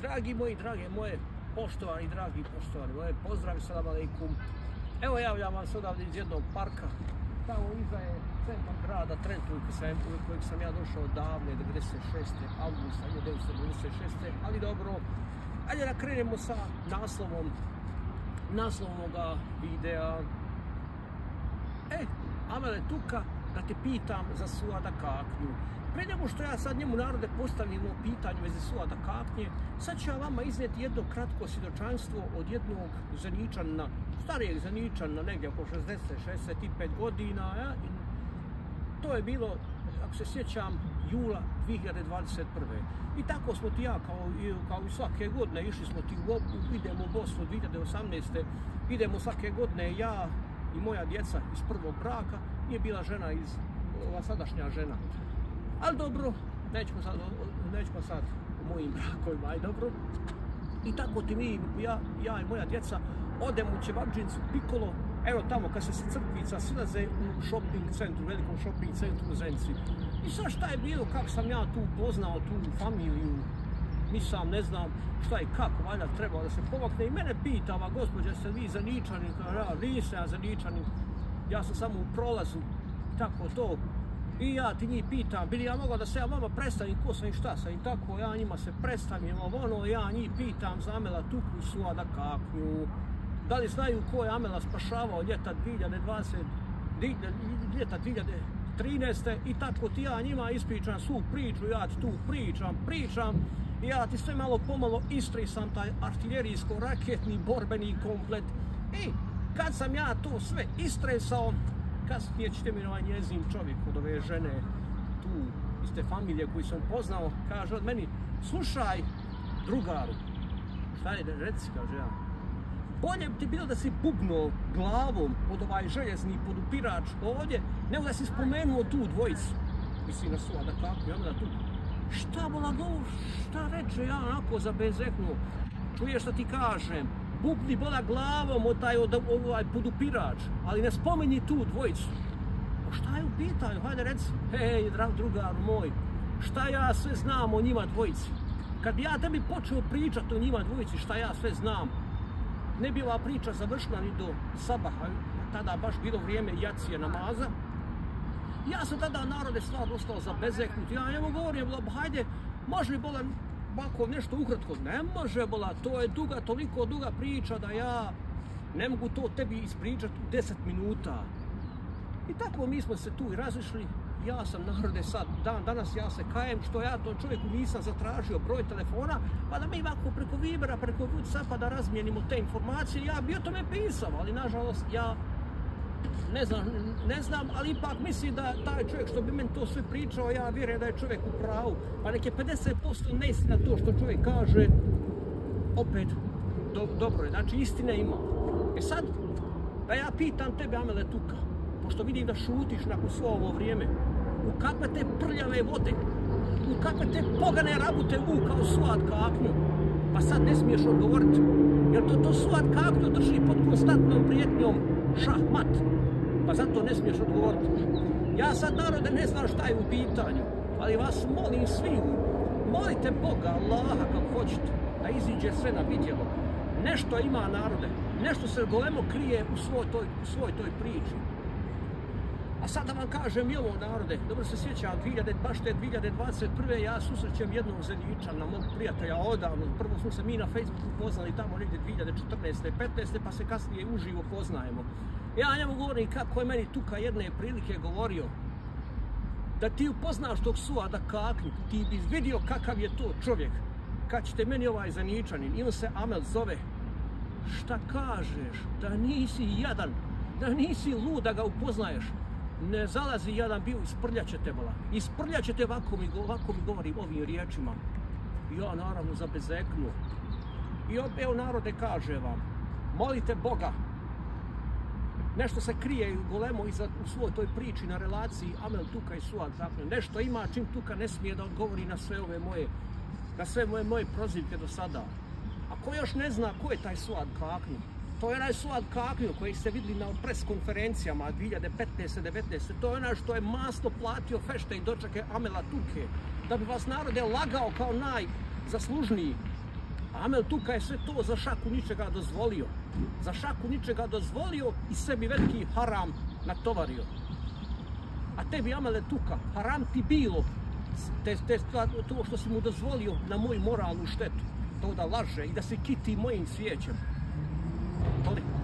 Dragi moji, drage moje, poštovani, dragi poštovani moje, pozdrav, salam aleikum. Evo javljam vam se odavde iz jednog parka. Tamo iza je centar grada Trentu u kojeg sam ja došao davne, 96. augusta 1996. Ali dobro, ajde da krenemo sa naslovom ovoga videa. Amele Tuka, da te pitam za Suada Kaknju. Pre nego što ja sad njemu narode postavim pitanje u vezi Suada Kaknje, sad ću ja vama iznijeti jedno kratko svjedočanstvo od jednog Zeničanina, starijeg Zeničanina, negdje oko 60-65 godina. Ja? To je bilo, ako se sjećam, jula 2021. I tako smo ti ja, kao i svake godine, išli smo ti idemo u Bosnu 2018. Idemo svake godine, ja i moja djeca iz prvog braka, nije bila žena ova sadašnja žena. Ali dobro, nećemo sad o mojim brakovima, aj dobro. I tako ti ja i moja djeca odemo u Ćevabdžincu, Pikolo, evo tamo kad se crkvica silaze u shopping centru, velikom shopping centru u Zenci. I sad šta je bilo, kako sam ja tu upoznao tu familiju, nisam, ne znam šta i kako, valjda trebalo da se pomakne. I mene pita ova gospođa, jeste vi Zeničanin? Nisam ja Zeničanin, ja sam samo u prolazu, tako to. I ja ti njih pitam, bi li ja mogao da se ja vama predstavim ko sam i šta sam, i tako ja njima se predstavim, ja njih pitam za Amela Tuku i Suada Kaknju. Da li znaju ko je Amela spašavao ljeta 2013. I tako ti ja njima ispričam svu priču, ja ti tu pričam. I ja ti sve malo pomalo istrisam taj artiljerijsko-raketni borbeni komplet. I kad sam ja to sve istresao, kasnije ćete mi ovaj njezin čovjek od ove žene tu iz te familije koju sam poznao, kaže od meni, slušaj drugaru, šta je da reci, kaže ja, bolje bi ti bilo da si bubnuo glavom od ovaj željezni podupirač ovdje, nego da si spomenuo tu dvojicu. Mislim na Suada Kaknju, Amela Tuku. Šta bola go, šta reče ja onako zabezeknuo, čuješ šta ti kažem, bubni bola glavom od ovaj podupirač, ali ne spomeni tu dvojicu. Pa šta je u pitanju, hajde reci, hej, drugar moj, šta ja sve znam o njima dvojici? Kad bi ja tebi počeo pričati o njima dvojici, šta ja sve znam, ne bi ova priča završila ni do sabaha, tada baš bilo vrijeme jacije namaza. Ja sam tada, narode, stvarno ostao zabezeknut, ja njemu govorim, hajde, može li bola ovako nešto ukratko? Ne može, bola, to je toliko duga priča da ja ne mogu to tebi ispričati u 10 minuta. I tako mi smo se tu i razišli. Ja sam, narode, sad, danas ja se kajem što ja tom čovjeku nisam zatražio broj telefona, pa da mi ovako preko Vibera, preko Whatsappa da razmijenimo te informacije. Ja bi o tome pisao, ali nažalost ja ne znam, ali ipak mislim da taj čovjek što bi meni to sve pričao, ja vjerujem da je čovjek u pravu. Pa nek je 50% neistina to što čovjek kaže, opet dobro je, znači istine ima. Sad, da ja pitam tebe, Amele Tuka, pošto vidim da šutiš nakon svo ovo vrijeme, u kakve te prljave vode, u kakve te pogane rabute vukao Suad Kaknju, pa sad ne smiješ odgovoriti, jer to Suad Kaknju drži pod konstantnom prijetnjom šahmat, pa zato ne smiješ odgovoriti. Ja sad, narode, ne znam šta je u pitanju, ali vas molim sviju, molite Boga, Allaha, kako hoćete, da iziđe sve na vidjelo. Nešto ima, narode, nešto se golemo krije u svoj toj priči. A sad da vam kažem i ovo, narode, dobro se sjećam, baš te 2021. ja susrećem jednog Zeničana, mog prijatelja odavno. Prvo smo se mi na Facebooku poznali tamo negdje 2014. 15. pa se kasnije uživo poznajemo. Ja njemu govorim kako je meni Tuka jedne prilike govorio, da ti upoznaš tog Suada Kaknju, ti bi vidio kakav je to čovjek, kad ćete meni ovaj Zeničanin, i on se Amel zove, šta kažeš, da nisi jadan, da nisi lud da ga upoznaješ, ne zalazi jadan bio, isprljaćete bola, isprljaćete, ovako mi govorim ovim riječima. Ja naravno zabezeknuo. I evo, narode, kaže vam, molite Boga, nešto se krije golemo u svoj toj priči na relaciji Amel Tuka i Suad Kaknju. Nešto ima čim Tuka ne smije da odgovori na sve moje prozivke do sada. A ko još ne zna ko je taj Suad Kaknju? To je onaj Suad Kaknju koji ste vidjeli na pres konferencijama 2015-19. To je onaj što je masno platio fešte i dočeke Amela Tuke, da bi vas, narode, lagao kao najzaslužniji. Amel Tuka je sve to za šaku ničega dozvolio. Za šaku ničega dozvolio i sebi veliki haram natovario. A tebi, Amele Tuka, haram ti bilo to što si mu dozvolio na moju moralnu štetu. To da laže i da se kiti mojim svijećem. Toliko.